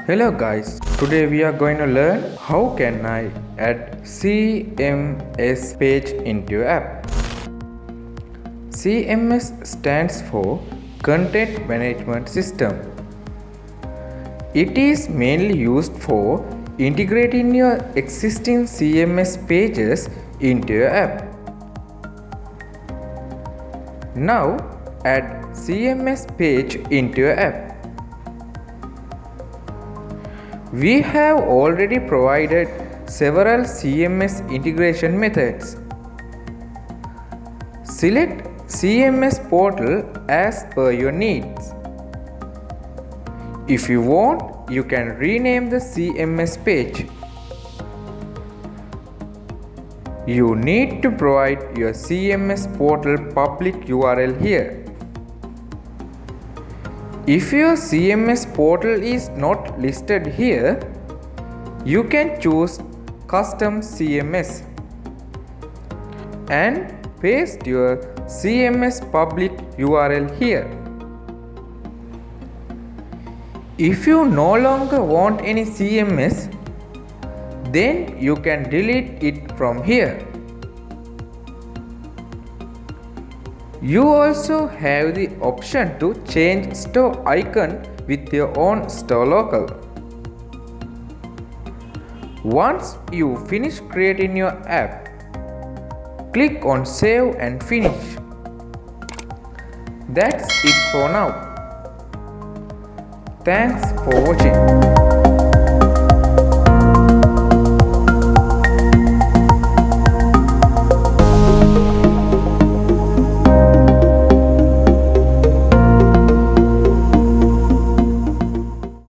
Hello guys, today we are going to learn how can I add CMS page into your app. CMS stands for Content Management System. It is mainly used for integrating your existing CMS pages into your app. Now add CMS page into your app. We have already provided several CMS integration methods. Select CMS portal as per your needs. If you want, you can rename the CMS page. You need to provide your CMS portal public URL here. If your CMS portal is not listed here, you can choose Custom CMS and paste your CMS public URL here. If you no longer want any CMS, then you can delete it from here. You also have the option to change store icon with your own store local. Once you finish creating your app, click on Save and Finish. That's it for now. Thanks for watching.